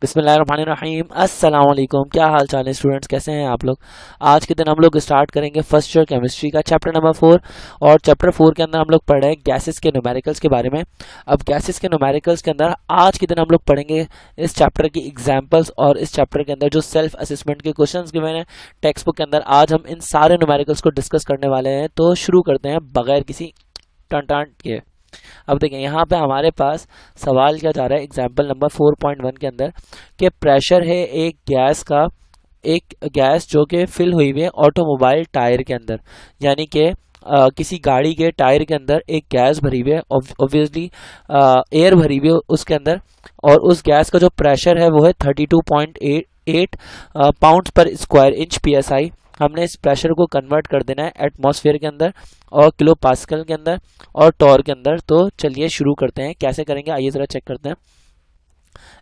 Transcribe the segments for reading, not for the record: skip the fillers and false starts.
बिस्मिल्लाहिर्रहमानिर्रहीम। अस्सलाम वालेकुम। क्या हाल चाल है स्टूडेंट्स, कैसे हैं आप लोग। आज के दिन हम लोग स्टार्ट करेंगे फर्स्ट ईयर केमिस्ट्री का चैप्टर नंबर 4। और चैप्टर 4 के अंदर हम लोग पढ़ रहे हैं गैसेस के न्यूमेरिकल्स के बारे में। अब गैसेस के न्यूमेरिकल्स के अंदर आज के दिन हम लोग पढ़ेंगे इस चैप्टर की एग्जाम्पल्स और इस चैप्टर के अंदर जो सेल्फ असेसमेंट के क्वेश्चंस गिवन है टेक्स्ट बुक के अंदर। आज हम इन सारे न्यूमेरिकल्स को डिस्कस करने वाले हैं, तो शुरू करते हैं बगैर किसी टंटांट के। अब देखें यहाँ पे हमारे पास सवाल क्या जा रहा है एग्जाम्पल नंबर 4.1 के अंदर कि प्रेशर है एक गैस का, एक गैस जो कि फिल हुई हुई है ऑटोमोबाइल टायर के अंदर, यानी कि किसी गाड़ी के टायर के अंदर एक गैस भरी हुई है, ऑब्वियसली एयर भरी हुई है उसके अंदर। और उस गैस का जो प्रेशर है वो है 32.8 पाउंड्स पर स्क्वायर इंच PSI। हमने इस प्रेशर को कन्वर्ट कर देना है एटमॉस्फेयर के अंदर और किलो पास्कल के अंदर और टॉर के अंदर। तो चलिए शुरू करते हैं, कैसे करेंगे आइए ज़रा चेक करते हैं।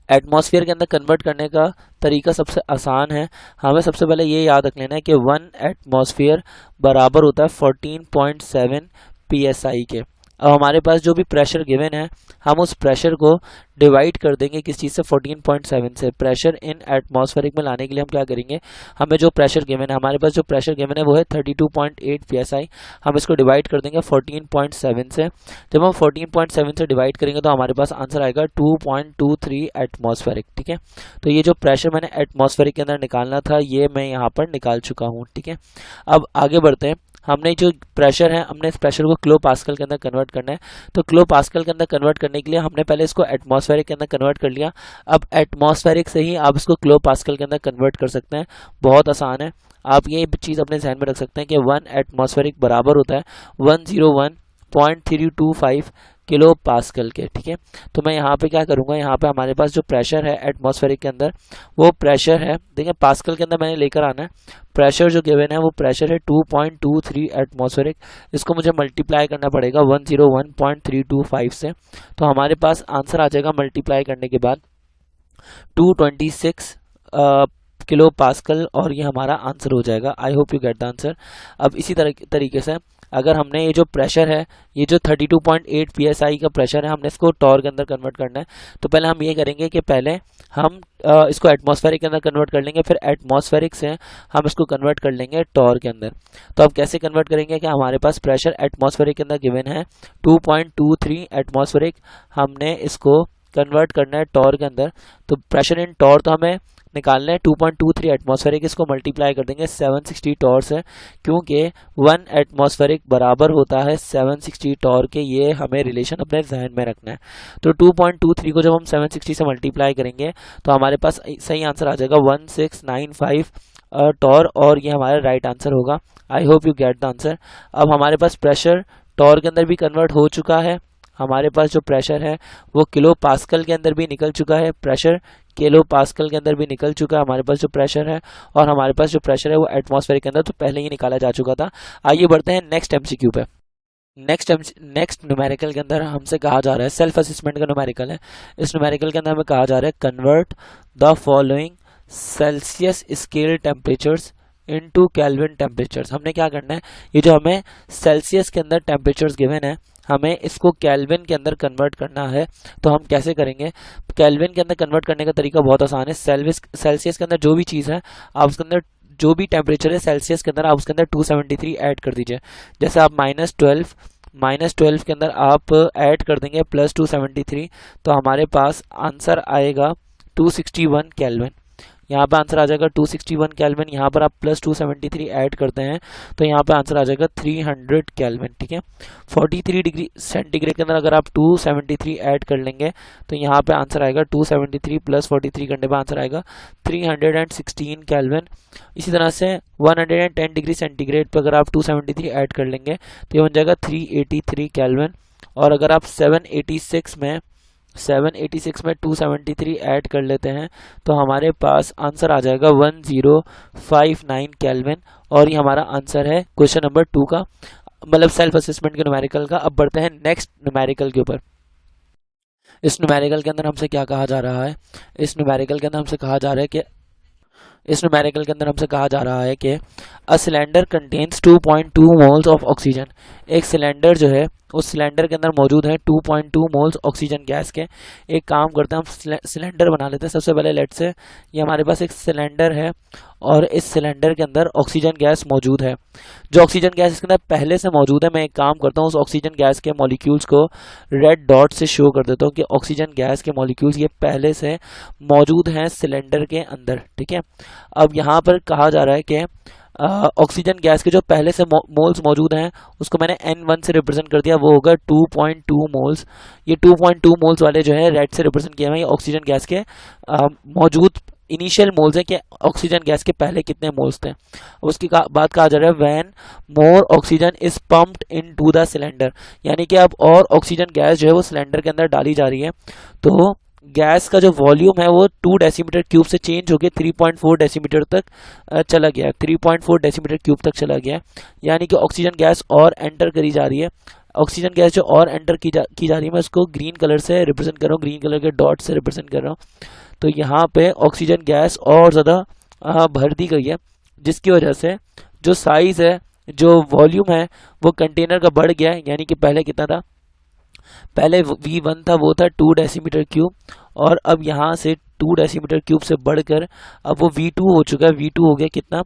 एटमॉस्फेयर के अंदर कन्वर्ट करने का तरीका सबसे आसान है। हमें सबसे पहले ये याद रख लेना है कि 1 एटमॉस्फेयर बराबर होता है 14.7 PSI के। अब हमारे पास जो भी प्रेशर गिवन है हम उस प्रेशर को डिवाइड कर देंगे किस चीज़ से, 14.7 से। प्रेशर इन एटमॉस्फेरिक में लाने के लिए हम क्या करेंगे, हमें जो प्रेशर गिवन है, हमारे पास जो प्रेशर गिवन है वो है 32.8 PSI। हम इसको डिवाइड कर देंगे 14.7 से। जब हम 14.7 से डिवाइड करेंगे तो हमारे पास आंसर आएगा 2.23 एटमॉस्फेरिक। ठीक है, तो ये जो प्रेशर मैंने एटमॉस्फेरिक के अंदर निकालना था ये मैं यहाँ पर निकाल चुका हूँ। ठीक है, अब आगे बढ़ते हैं। हमने जो प्रेशर है हमने इस प्रेशर को किलो पास्कल के अंदर कन्वर्ट करना है। तो किलो पास्कल के अंदर कन्वर्ट करने के लिए हमने पहले इसको एटमॉस्फेरिक के अंदर कन्वर्ट कर लिया। अब एटमॉस्फेरिक से ही आप इसको किलो पास्कल के अंदर कन्वर्ट कर सकते हैं, बहुत आसान है। आप ये चीज़ अपने ध्यान में रख सकते हैं कि 1 एटमॉस्फेरिक बराबर होता है 101.325 किलो पास्कल के। ठीक है, तो मैं यहाँ पे क्या करूँगा, यहाँ पे हमारे पास जो प्रेशर है एटमॉस्फेरिक के अंदर वो प्रेशर है, देखिए पास्कल के अंदर मैंने लेकर आना है। प्रेशर जो गिवन है वो प्रेशर है 2.23 एटमॉस्फेरिक। इसको मुझे मल्टीप्लाई करना पड़ेगा 101.325 से। तो हमारे पास आंसर आ जाएगा मल्टीप्लाई करने के बाद 226 किलो पास्कल, और ये हमारा आंसर हो जाएगा। I hope you get the answer. अब इसी तरीके से अगर हमने ये जो प्रेशर है, ये जो 32.8 PSI का प्रेशर है, हमने इसको टॉर के अंदर कन्वर्ट करना है। तो पहले हम ये करेंगे कि पहले हम इसको एटमॉस्फेरिक के अंदर कन्वर्ट कर लेंगे, फिर एटमॉस्फेरिक से हम इसको कन्वर्ट कर लेंगे टॉर के अंदर। तो अब कैसे कन्वर्ट करेंगे कि हमारे पास प्रेशर एटमॉस्फेरिक के अंदर गिवन है 2.23 एटमॉस्फेरिक, हमने इसको कन्वर्ट करना है टॉर के अंदर। तो प्रेशर इन टॉर तो हमें निकालना है 2.23 एटमॉस्फेरिक, इसको मल्टीप्लाई कर देंगे 760 टॉर से, क्योंकि 1 एटमॉस्फेरिक बराबर होता है 760 टॉर के। ये हमें रिलेशन अपने जहन में रखना है। तो 2.23 को जब हम 760 से मल्टीप्लाई करेंगे तो हमारे पास सही आंसर आ जाएगा 1695 टॉर, और ये हमारा राइट आंसर होगा। I hope you get the answer. अब हमारे पास प्रेशर टॉर के अंदर भी कन्वर्ट हो चुका है, हमारे पास जो प्रेशर है वो किलो पास्कल के अंदर भी निकल चुका है, प्रेशर किलो पास्कल के अंदर भी निकल चुका है हमारे पास जो प्रेशर है, और हमारे पास जो प्रेशर है वो एटमॉस्फेयर के अंदर तो पहले ही निकाला जा चुका था। आइए बढ़ते हैं नेक्स्ट MCQ पे। नेक्स्ट न्यूमेरिकल के अंदर हमसे कहा जा रहा है, सेल्फ असेसमेंट का न्यूमेरिकल है। इस न्यूमेरिकल के अंदर हमें कहा जा रहा है convert the following Celsius scale temperatures into kelvin temperatures. हमने क्या करना है, ये जो हमें सेल्सियस के अंदर टेम्परेचर्स गिवन है हमें इसको केल्विन के अंदर कन्वर्ट करना है। तो हम कैसे करेंगे, केल्विन के अंदर कन्वर्ट करने का तरीका बहुत आसान है। सेल्सियस के अंदर जो भी चीज़ है आप उसके अंदर जो भी टेम्परेचर है सेल्सियस के अंदर आप उसके अंदर 273 ऐड कर दीजिए। जैसे आप -12 के अंदर आप ऐड कर देंगे +273, तो हमारे पास आंसर आएगा 261 केल्विन। यहाँ पे आंसर आ जाएगा 261 केल्विन। यहाँ पर आप +273 ऐड करते हैं तो यहाँ पे आंसर आ जाएगा 300 केल्विन। ठीक है, 43 डिग्री सेंटीग्रेड के अंदर अगर आप 273 ऐड कर लेंगे तो यहाँ पे आंसर आएगा 273 + 43 करने पर आंसर आएगा 316 केल्विन। इसी तरह से 110 डिग्री सेंटीग्रेड पर अगर आप 273 ऐड कर लेंगे तो ये बन जाएगा 383 केल्विन। और अगर आप 786 में 273 ऐड कर लेते हैं तो हमारे पास आंसर आ जाएगा 1059 केल्विन, और ये हमारा आंसर है क्वेश्चन नंबर 2 का, मतलब सेल्फ असेसमेंट के न्यूमेरिकल का। अब बढ़ते हैं नेक्स्ट न्यूमेरिकल के ऊपर। इस न्यूमेरिकल के अंदर हमसे क्या कहा जा रहा है, इस न्यूमेरिकल के अंदर हमसे कहा जा रहा है कि इस न्यूमेरिकल के अंदर हमसे कहा जा रहा है कि a cylinder contains 2.2 moles of oxygen. एक सिलेंडर जो है उस सिलेंडर के अंदर मौजूद है 2.2 मोल्स ऑक्सीजन गैस के। एक काम करते हैं, हम सिलेंडर बना लेते हैं। सबसे पहले लेट से ये हमारे पास एक सिलेंडर है और इस सिलेंडर के अंदर ऑक्सीजन गैस मौजूद है। जो ऑक्सीजन गैस इसके अंदर पहले से मौजूद है, मैं एक काम करता हूँ उस ऑक्सीजन गैस के मॉलिक्यूल्स को रेड डॉट से शो कर देता हूँ कि ऑक्सीजन गैस के मॉलिक्यूल्स ये पहले से मौजूद हैं सिलेंडर के अंदर। ठीक है, अब यहाँ पर कहा जा रहा है कि ऑक्सीजन गैस के जो पहले से मोल्स मौजूद हैं उसको मैंने N1 से रिप्रेजेंट कर दिया, वो होगा 2.2 मोल्स। ये 2.2 मोल्स वाले जो है रेड से रिप्रेजेंट किए हुए हैं, ये ऑक्सीजन गैस के मौजूद इनिशियल मोल्स है कि ऑक्सीजन गैस के पहले कितने मोल्स थे। उसकी बात कहा जा रहा है when more oxygen is pumped into the cylinder, यानी कि अब और ऑक्सीजन गैस जो है वो सिलेंडर के अंदर डाली जा रही है, तो गैस का जो वॉल्यूम है वो 2 डेसीमीटर क्यूब से चेंज होकर 3.4 डेसीमीटर तक चला गया है, 3.4 डेसीमीटर क्यूब तक चला गया है। यानी कि ऑक्सीजन गैस और एंटर करी जा रही है। ऑक्सीजन गैस जो और एंटर की जा रही है, मैं उसको ग्रीन कलर से रिप्रेजेंट कर रहा हूँ, ग्रीन कलर के डॉट से रिप्रेजेंट कर रहा हूँ। तो यहाँ पे ऑक्सीजन गैस और ज़्यादा भर दी गई है, जिसकी वजह से जो साइज़ है, जो वॉल्यूम है वो कंटेनर का बढ़ गया है। यानी कि पहले कितना था, पहले V1 था वो था 2 डेसीमीटर क्यूब, और अब यहाँ से 2 डेसीमीटर क्यूब से बढ़कर अब वो V2 हो चुका है। V2 हो गया कितना,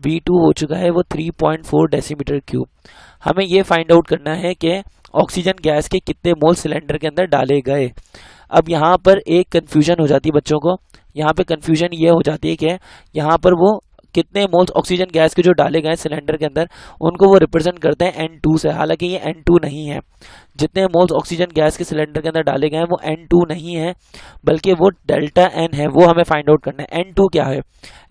V2 हो चुका है वो 3.4 डेसीमीटर क्यूब। हमें ये फाइंड आउट करना है कि ऑक्सीजन गैस के कितने मोल सिलेंडर के अंदर डाले गए। अब यहाँ पर एक कन्फ्यूजन हो जाती है बच्चों को, यहाँ पे कन्फ्यूजन ये हो जाती है कि यहाँ पर वो कितने मोल्स ऑक्सीजन गैस के जो डाले गए सिलेंडर के अंदर उनको वो रिप्रेजेंट करते हैं N2 से, हालांकि ये N2 नहीं है। जितने मोल्स ऑक्सीजन गैस के सिलेंडर के अंदर डाले गए हैं वो N2 नहीं है, बल्कि वो डेल्टा N है। वो हमें फाइंड आउट करना है। N2 क्या है,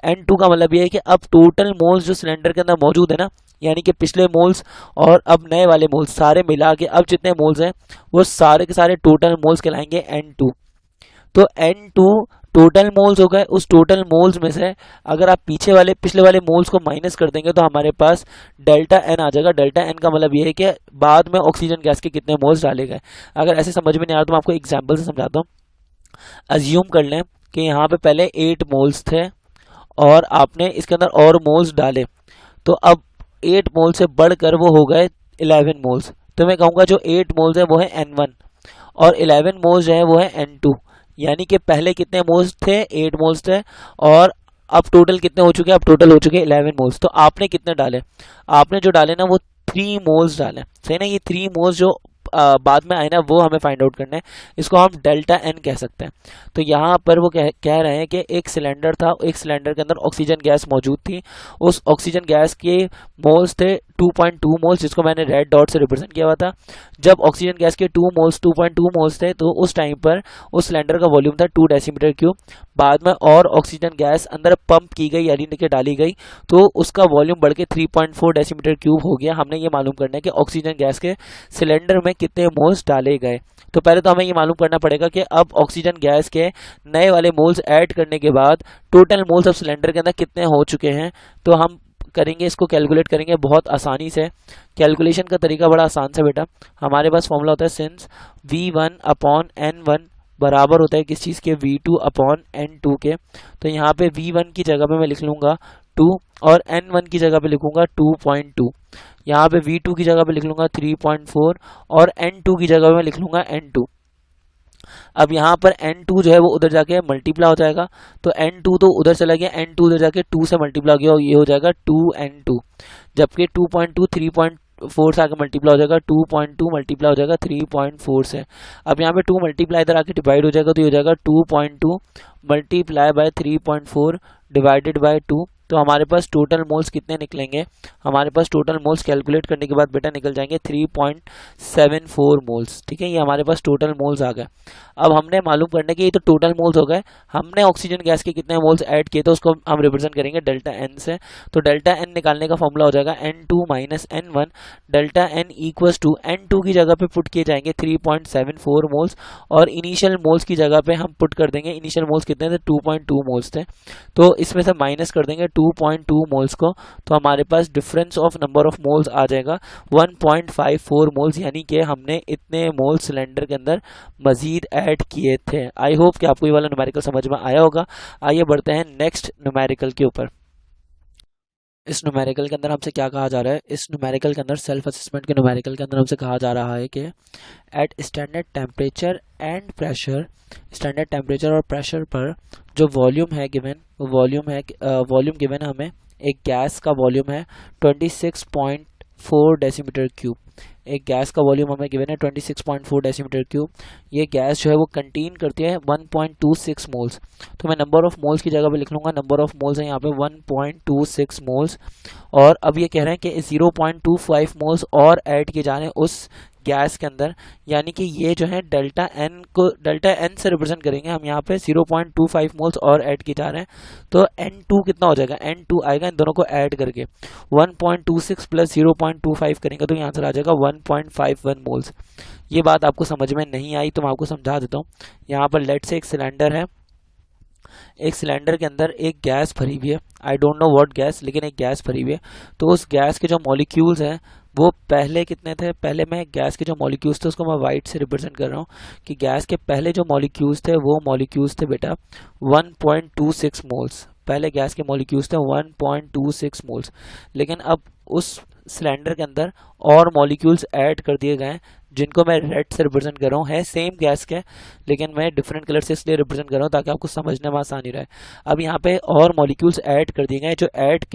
N2 का मतलब ये है कि अब टोटल मोल्स जो सिलेंडर के अंदर मौजूद है ना, यानी कि पिछले मोल्स और अब नए वाले मोल्स सारे मिला के अब जितने मोल्स हैं वो सारे के सारे टोटल मोल्स कहलाएंगे N2। तो N2 टोटल मोल्स हो गए। उस टोटल मोल्स में से अगर आप पिछले वाले मोल्स को माइनस कर देंगे तो हमारे पास डेल्टा N आ जाएगा। डेल्टा N का मतलब ये है कि बाद में ऑक्सीजन गैस के कितने मोल्स डाले गए। अगर ऐसे समझ में नहीं आ रहा तो मैं आपको एग्जांपल से समझाता हूँ। अज्यूम कर लें कि यहाँ पे पहले 8 मोल्स थे और आपने इसके अंदर और मोल्स डाले, तो अब 8 मोल से बढ़कर वो हो गए 11 मोल्स। तो मैं कहूँगा जो 8 मोल्स है वो है N1 और 11 मोल्स जो है वो है N2। यानी कि पहले कितने मोल्स थे, 8 मोल्स थे, और अब टोटल कितने हो चुके हैं, अब टोटल हो चुके हैं 11 मोल्स। तो आपने कितने डाले, आपने जो डाले ना वो 3 मोल्स डाले, सही ना। ये 3 मोल्स जो बाद में आए ना वो हमें फाइंड आउट करना है। इसको हम डेल्टा N कह सकते हैं। तो यहाँ पर वो कह रहे हैं कि एक सिलेंडर था, एक सिलेंडर के अंदर ऑक्सीजन गैस मौजूद थी। उस ऑक्सीजन गैस के मोल्स थे 2.2 मोल्स, जिसको मैंने रेड डॉट से रिप्रेजेंट किया हुआ था। जब ऑक्सीजन गैस के 2.2 मोल्स थे तो उस टाइम पर उस सिलेंडर का वॉल्यूम था 2 डेसीमीटर क्यूब। बाद में और ऑक्सीजन गैस अंदर पंप की गई यानी कि डाली गई, तो उसका वॉल्यूम बढ़ के 3.4 डेसीमीटर क्यूब हो गया। हमने ये मालूम करना है कि ऑक्सीजन गैस के सिलेंडर में कितने मोल्स डाले गए। तो पहले तो हमें ये मालूम करना पड़ेगा कि अब ऑक्सीजन गैस के नए वाले मोल्स ऐड करने के बाद टोटल मोल्स अब सिलेंडर के अंदर कितने हो चुके हैं। तो हम करेंगे, इसको कैलकुलेट करेंगे बहुत आसानी से। कैलकुलेशन का तरीका बड़ा आसान सा बेटा। हमारे पास फॉर्मूला होता है सिंस V1 अपॉन N1 बराबर होता है किस चीज़ के, V2 अपॉन N2 के। तो यहाँ पे V1 की जगह पे मैं लिख लूँगा 2 और N1 की जगह पे लिखूंगा 2.2। यहाँ पे V2 की जगह पे लिख लूँगा 3.4 और N2 की जगह पे मैं लिख लूँगा N2। अब यहाँ पर N2 जो है वो उधर जाके मल्टीप्लाई हो जाएगा, तो N2 तो उधर चला गया, N2 उधर जाके 2 से मल्टीप्लाई हो गया और ये हो जाएगा 2N2। जबकि 2.2 3.4 से आके मल्टीप्लाई हो जाएगा, 2.2 मल्टीप्लाई हो जाएगा 3.4 से। अब यहाँ पे 2 मल्टीप्लाई इधर आके डिवाइड हो जाएगा, तो ये हो जाएगा 2.2 मल्टीप्लाई बाय 3.4 डिवाइडेड बाय 2। तो हमारे पास टोटल मोल्स कितने निकलेंगे, हमारे पास टोटल मोल्स कैलकुलेट करने के बाद बेटा निकल जाएंगे 3.74 मोल्स। ठीक है, ये हमारे पास टोटल मोल्स आ गए। अब हमने मालूम करना है कि ये तो टोटल मोल्स हो गए, हमने ऑक्सीजन गैस के कितने मोल्स ऐड किए तो उसको हम रिप्रेजेंट करेंगे डेल्टा N से। तो डेल्टा N निकालने का फॉर्मूला हो जाएगा N2 minus N1। Delta N equals to N2 की जगह पे पुट किए जाएंगे 3.74 मोल्स और इनिशियल मोल्स की जगह पे हम पुट कर देंगे, इनिशियल मोल्स कितने थे 2.2 मोल्स थे, तो इसमें से माइनस कर देंगे 2.2 मोल्स को, तो हमारे पास difference of number of moles आ जाएगा 1.54 मोल्स, यानी कि हमने इतने मोल सिलेंडर के अंदर मजीद ऐड किए थे। आई होप कि आपको ये वाला न्यूमेरिकल समझ में आया होगा। आइए बढ़ते हैं नेक्स्ट न्यूमेरिकल के ऊपर। इस न्यूमेरिकल के अंदर हमसे क्या कहा जा रहा है, इस न्यूमेरिकल के अंदर सेल्फ असेसमेंट के न्यूमेरिकल के अंदर हमसे कहा जा रहा है कि at standard temperature and pressure, standard temperature और प्रेशर पर जो वॉल्यूम है गिवन, वो वॉल्यूम गिवन है हमें, एक गैस का वॉल्यूम है 26.4 डेसीमीटर क्यूब। एक गैस का वॉल्यूम हमें गिवन है 26.4 डेसीमीटर क्यूब। ये गैस जो है वो कंटेन करती है 1.26 मोल्स। तो मैं नंबर ऑफ मोल्स की जगह पे लिख लूँगा, नंबर ऑफ मोल्स है यहाँ पे 1.26 मोल्स। और अब ये कह रहे हैं कि 0.25 मोल्स और ऐड किए जा रहे हैं उस गैस के अंदर, यानी कि ये जो है डेल्टा एन से रिप्रेजेंट करेंगे हम यहाँ पे। 0.25 मोल्स और ऐड किए जा रहे हैं, तो N2 कितना हो जाएगा, N2 आएगा इन दोनों को ऐड करके 1.26 प्लस 0.25 करेंगे तो यहाँ से आ जाएगा 1.51 मोल्स। ये बात आपको समझ में नहीं आई तो मैं आपको समझा देता हूँ। यहाँ पर लेट से एक सिलेंडर है, एक सिलेंडर के अंदर एक गैस भरी हुई है, I don't know what gas, लेकिन एक गैस भरी हुई है। तो उस गैस के जो मॉलिक्यूल्स हैं वो पहले कितने थे, पहले मैं गैस के जो मॉलिक्यूल्स थे उसको मैं वाइट से रिप्रेजेंट कर रहा हूँ कि गैस के पहले जो मॉलिक्यूल्स थे वो मॉलिक्यूल्स थे बेटा 1.26 मोल्स। पहले गैस के मॉलिक्यूल्स थे 1.26 मोल्स, लेकिन अब उस सिलेंडर के अंदर और मॉलिक्यूल्स ऐड कर दिए गए जिनको मैं रेड से रिप्रेजेंट कर रहा हूँ, है सेम गैस के लेकिन मैं डिफरेंट कलर से इसलिए रिप्रेजेंट कर रहा हूँ ताकि आपको समझने में आसानी रहे। अब यहाँ पे और मॉलिक्यूल्स ऐड कर दिए गए, जो ऐड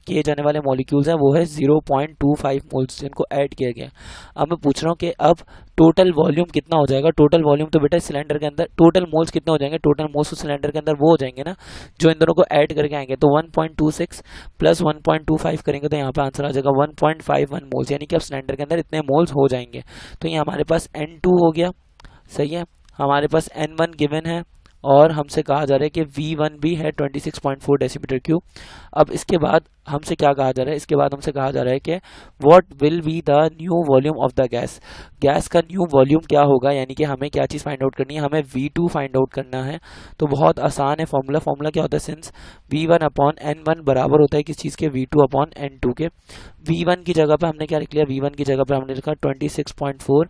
किए जाने वाले मॉलिक्यूल्स हैं वो है 0.25 मोल्स जिनको ऐड किया गया। अब मैं पूछ रहा हूँ कि अब टोटल वॉल्यूम कितना हो जाएगा। टोटल वॉल्यूम तो बेटा सिलेंडर के अंदर टोटल मोल्स कितने हो जाएंगे, टोटल मोल्स सिलेंडर के अंदर वो हो जाएंगे ना जो इन दोनों को ऐड करके आएंगे। तो 1.26 प्लस 1.25 करेंगे तो यहाँ पे आंसर आ जाएगा 1.51 मोल्स, यानी कि अब सिलेंडर के अंदर इतने मोल्स हो जाएंगे। तो ये हमारे पास N2 हो गया, सही है। हमारे पास N1 गिवन है और हमसे कहा जा रहा है कि V1 भी है 26.4 डेसीमीटर क्यूब। अब इसके बाद हमसे क्या कहा जा रहा है, इसके बाद हमसे कहा जा रहा है कि what will be the new volume of the gas, gas का न्यू वॉल्यूम क्या होगा, यानी कि हमें क्या चीज़ फाइंड आउट करनी है, हमें V2 फाइंड आउट करना है। तो बहुत आसान है फॉर्मूला क्या होता है, सिंस V1 अपॉन N1 बराबर होता है किस चीज़ के, V2 अपॉन N2 के। V1 की जगह पे हमने क्या लिख लिया, V1 की जगह पे हमने लिखा 26.4,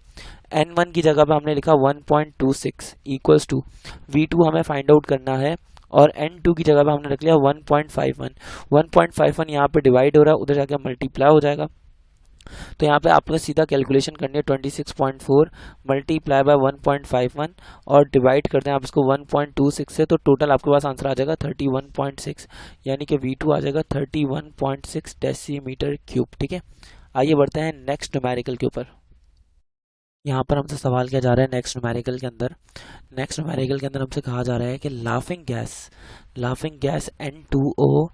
N1 की जगह पे हमने लिखा 1.26 इक्वल्स टू V2 हमें फाइंड आउट करना है और N2 की जगह पे हमने रख लिया 1.51। 1.51 यहाँ पे डिवाइड हो रहा है, उधर जाके मल्टीप्लाई हो जाएगा। तो यहाँ पे आपको सीधा कैलकुलेशन करनी है 26.4 मल्टीप्लाई बाय 1.51 और डिवाइड करते हैं आप इसको 1.26 से, तो टोटल आपके पास आंसर आ जाएगा 31.6, यानी कि V2 आ जाएगा 31.6 डेसीमीटर क्यूब। ठीक है, आइए बढ़ते हैं नेक्स्ट न्यूमेरिकल के ऊपर। यहाँ पर हमसे सवाल किया जा रहा है नेक्स्ट न्यूमेरिकल के अंदर, नेक्स्ट न्यूमेरिकल के अंदर हमसे कहा जा रहा है कि laughing gas N2O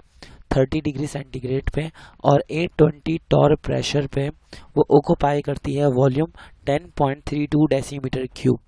30 degree centigrade पे और 820 टॉर प्रेशर पे वो ऑक्यूपाई करती है वॉल्यूम 10.32 डेसीमीटर क्यूब।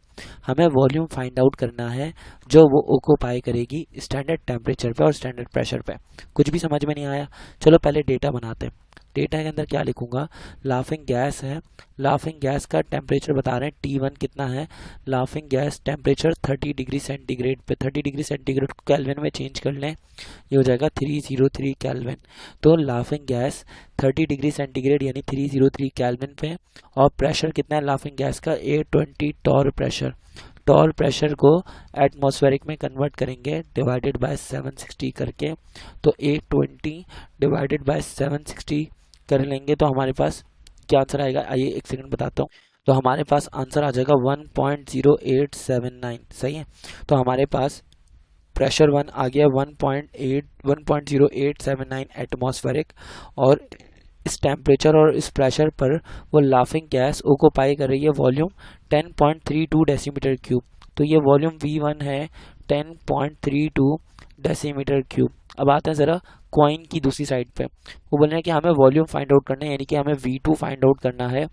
हमें वॉल्यूम फाइंड आउट करना है जो वो ऑक्यूपाई करेगी स्टैंडर्ड टेम्परेचर पे और स्टैंडर्ड प्रेशर पे। कुछ भी समझ में नहीं आया, चलो पहले डेटा बनाते हैं। डेटा के अंदर क्या लिखूंगा, लाफिंग गैस है, लाफिंग गैस का टेम्परेचर बता रहे हैं T1 कितना है, laughing gas temperature 30 degree centigrade पे, 30 डिग्री सेंटीग्रेड को केल्विन में चेंज कर लें, ये हो जाएगा 303 केल्विन। तो लाफिंग गैस 30 डिग्री सेंटीग्रेड यानी 303 केल्विन पे, और प्रेशर कितना है लाफिंग गैस का 820 टॉर प्रेशर। टॉर प्रेशर को एटमॉस्फेरिक में कन्वर्ट करेंगे डिवाइडेड बाय 760 करके, तो 820 डिवाइडेड बाय 760 कर लेंगे तो हमारे पास क्या आंसर आएगा, आइए एक सेकंड बताता हूँ। तो हमारे पास आंसर आ जाएगा 1.0879, सही है। तो हमारे पास प्रेशर 1 आ गया 1.0879 एटमॉस्फेरिक, और इस टेम्परेचर और इस प्रेशर पर वो लाफिंग गैस ऑक्यूपाई कर रही है वॉल्यूम 10.32 डेसीमीटर क्यूब। तो ये वॉल्यूम V1 है 10.32 डेसीमीटर क्यूब। अब आते हैं ज़रा कॉइन की दूसरी साइड पे, वो बोल रहे हैं कि हमें वॉल्यूम फाइंड आउट करना है, यानी कि हमें V2 फाइंड आउट करना है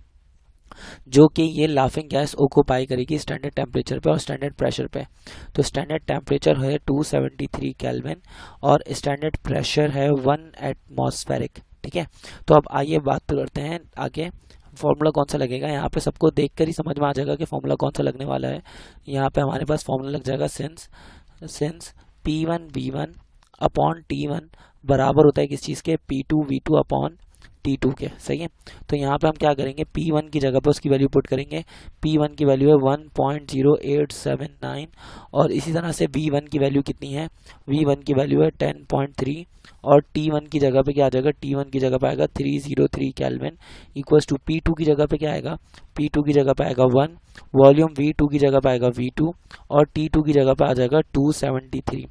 जो कि ये लाफिंग गैस ऑक्यूपाई करेगी स्टैंडर्ड टेम्परेचर पे और स्टैंडर्ड प्रेशर पे। तो स्टैंडर्ड टेम्परेचर है 273 केल्विन और स्टैंडर्ड प्रेशर है 1 एटमॉस्फेरिक। ठीक है, तो अब आइए बात करते हैं आगे फॉर्मूला कौन सा लगेगा। यहाँ पे सबको देखकर ही समझ में आ जाएगा कि फॉर्मूला कौन सा लगने वाला है। यहाँ पे हमारे पास फॉर्मूला लग जाएगा since P1 V1 upon T1 बराबर होता है किस चीज़ के, P2V2 अपॉन T2 के, सही है। तो यहाँ पे हम क्या करेंगे, P1 की जगह पे उसकी वैल्यू पुट करेंगे। P1 की वैल्यू है 1.0879 और इसी तरह से V1 की वैल्यू कितनी है, V1 की वैल्यू है 10.3 और T1 की जगह पे क्या आ जाएगा, T1 की जगह पे आएगा 303 केल्विन इक्वल्स टू P2 की जगह पे क्या आएगा, P2 की जगह पे आएगा 1, वॉल्यूम V2 की जगह पे आएगा V2 और T2 की जगह पे आ जाएगा 273।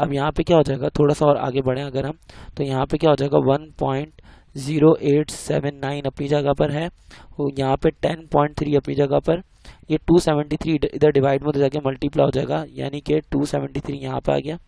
अब यहाँ पे क्या हो जाएगा, थोड़ा सा और आगे बढ़े अगर हम, तो यहाँ पे क्या हो जाएगा 1.0879 अपनी जगह पर है, यहाँ पे 10.3 अपनी जगह पर, ये 273 इधर डिवाइड में तो जाके मल्टीप्लाई हो जाएगा, यानी कि 273 यहाँ पे आ गया।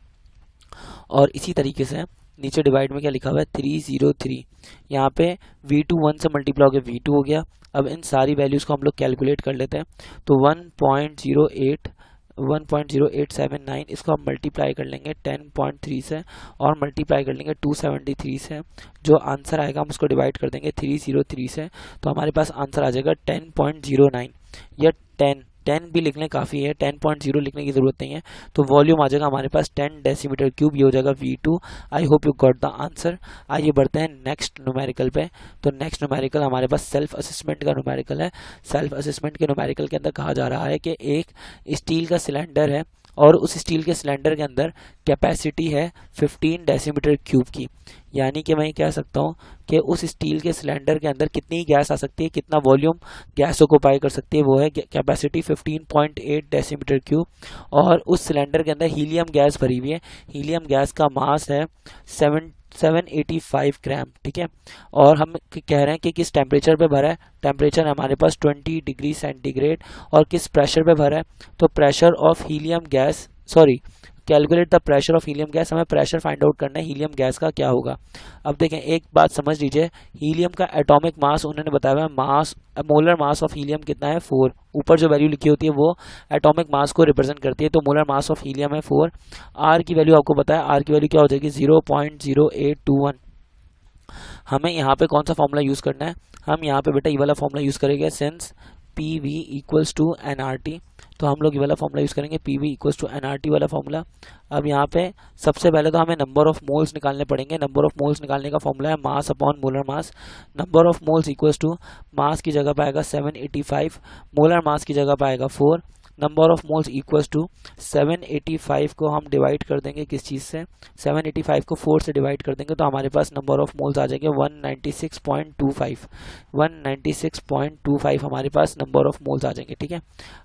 और इसी तरीके से नीचे डिवाइड में क्या लिखा हुआ है 303, यहाँ पे V2 1 से मल्टीप्लाई हो गया V2 हो गया। अब इन सारी वैल्यूज़ को हम लोग कैलकुलेट कर लेते हैं, तो 1.0879 इसको हम मल्टीप्लाई कर लेंगे 10.3 से और मल्टीप्लाई कर लेंगे 273 से, जो आंसर आएगा हम उसको डिवाइड कर देंगे 303 से, तो हमारे पास आंसर आ जाएगा 10.09 या 10 भी लिखने काफ़ी है, 10.0 लिखने की ज़रूरत नहीं है। तो वॉल्यूम आ जाएगा हमारे पास 10 डेसीमीटर क्यूब, ये हो जाएगा V2। I hope you got the answer. आइए बढ़ते हैं नेक्स्ट न्यूमेरिकल पे। तो नेक्स्ट न्यूमेरिकल हमारे पास सेल्फ असेसमेंट का न्यूमेरिकल है। सेल्फ असेसमेंट के न्यूमेरिकल के अंदर कहा जा रहा है कि एक स्टील का सिलेंडर है और उस स्टील के सिलेंडर के अंदर कैपेसिटी है 15 डेसीमीटर क्यूब की, यानी कि मैं कह सकता हूँ कि उस स्टील के सिलेंडर के अंदर कितनी गैस आ सकती है, कितना वॉल्यूम गैस ऑक्यूपाई कर सकती है, वो है कैपेसिटी 15.8 डेसीमीटर क्यूब। और उस सिलेंडर के अंदर हीलियम गैस भरी हुई है, हीलियम गैस का मास है 785 ग्राम, ठीक है। और हम कह रहे हैं कि किस टेम्परेचर पे भरा है, टेम्परेचर हमारे पास 20 डिग्री सेंटीग्रेड, और किस प्रेशर पे भरा है, तो pressure of helium gas, calculate the pressure of helium gas, हमें प्रेशर फाइंड आउट करना है हीलियम गैस का क्या होगा। अब देखें एक बात समझ लीजिए, हीलियम का एटॉमिक मास उन्होंने बताया है, mass molar mass of helium कितना है 4, ऊपर जो वैल्यू लिखी होती है वो एटॉमिक मास को रिप्रेजेंट करती है, तो मोलर मास ऑफ हीलियम है 4। आर की वैल्यू आपको पता है, आर की वैल्यू क्या हो जाएगी 0.0821। हमें यहाँ पे कौन सा फॉर्मूला यूज़ करना है, हम यहाँ पे बेटा ये वाला फॉर्मूला यूज़ करेंगे, since PV equals to NRT, तो हम लोग ये वाला फॉर्मूला यूज़ करेंगे PV इक्वल्स टू NRT वाला फॉर्मूला। अब यहाँ पे सबसे पहले तो हमें नंबर ऑफ मोल्स निकालने पड़ेंगे। नंबर ऑफ मोल्स निकालने का फॉर्मूला है mass upon molar mass. Number of moles equals to mass की जगह पर आएगा 785, मोलर मास की जगह पर आएगा 4। Number of moles equals to 785 को हम डिवाइड कर देंगे किस चीज़ से, 785 को 4 से डिवाइड कर देंगे, तो हमारे पास नंबर ऑफ मोल्स आ जाएंगे 196.25, 196.25 हमारे पास नंबर ऑफ मोल्स आ जाएंगे, ठीक है।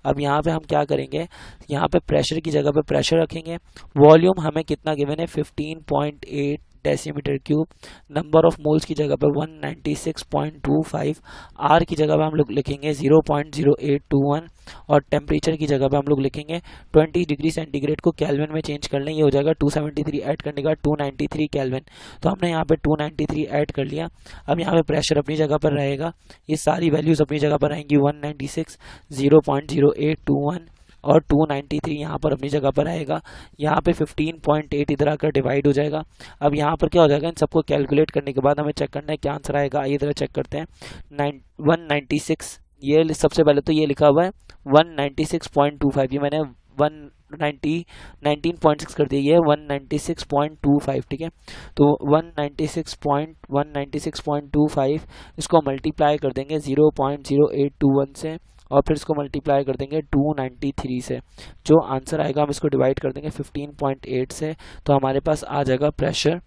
अब यहाँ पे हम क्या करेंगे, यहाँ पे प्रेशर की जगह पे प्रेशर रखेंगे, वॉल्यूम हमें कितना गिवन है 15.8 decimetre cube, number of moles की जगह पर 196.25, आर की जगह पर हम लोग लिखेंगे 0.0821 और टेम्परेचर की जगह पर हम लोग लिखेंगे 20 डिग्री सेंटीग्रेड को केल्विन में चेंज कर लें, ये हो जाएगा 273 ऐड करने का 293 केल्विन, तो हमने यहाँ पे 293 ऐड कर लिया। अब यहाँ पे प्रेशर अपनी जगह पर रहेगा, ये सारी वैल्यूज अपनी जगह पर रहेंगी 196, 0.0821 और 293 यहाँ पर अपनी जगह पर आएगा। यहाँ पे 15.8 इधर आकर डिवाइड हो जाएगा। अब यहाँ पर क्या हो जाएगा, इन सबको कैलकुलेट करने के बाद हमें चेक करना है क्या आंसर आएगा। आइए इधर चेक करते हैं, 196, ये सबसे पहले तो ये लिखा हुआ है 196.25, ये मैंने 19.6 कर दिया, ये 196.25, ठीक है। तो 196.25 इसको मल्टीप्लाई कर देंगे 0.0821 से और फिर इसको मल्टीप्लाई कर देंगे 293 से, जो आंसर आएगा हम इसको डिवाइड कर देंगे 15.8 से, तो हमारे पास आ जाएगा प्रेशर,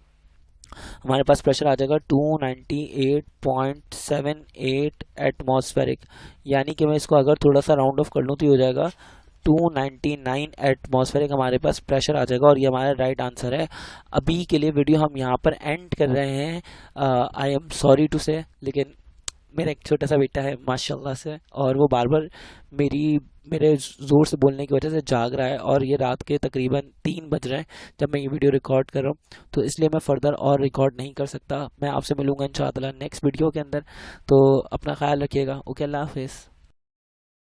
हमारे पास प्रेशर आ जाएगा 298.78 एटमॉस्फेरिक, यानी कि मैं इसको अगर थोड़ा सा राउंड ऑफ कर लूँ तो हो जाएगा 299 एटमॉस्फेरिक हमारे पास प्रेशर आ जाएगा, और ये हमारा राइट आंसर है। अभी के लिए वीडियो हम यहाँ पर एंड कर रहे हैं। आई एम सॉरी टू से, लेकिन मेरा एक छोटा सा बेटा है माशाल्लाह से, और वो बार बार मेरे ज़ोर से बोलने की वजह से जाग रहा है, और ये रात के तकरीबन 3 बज रहे हैं जब मैं ये वीडियो रिकॉर्ड कर रहा हूँ, तो इसलिए मैं फ़र्दर और रिकॉर्ड नहीं कर सकता। मैं आपसे मिलूँगा इंशाअल्लाह नेक्स्ट वीडियो के अंदर, तो अपना ख्याल रखिएगा। ओके, अल्लाह हाफिज़।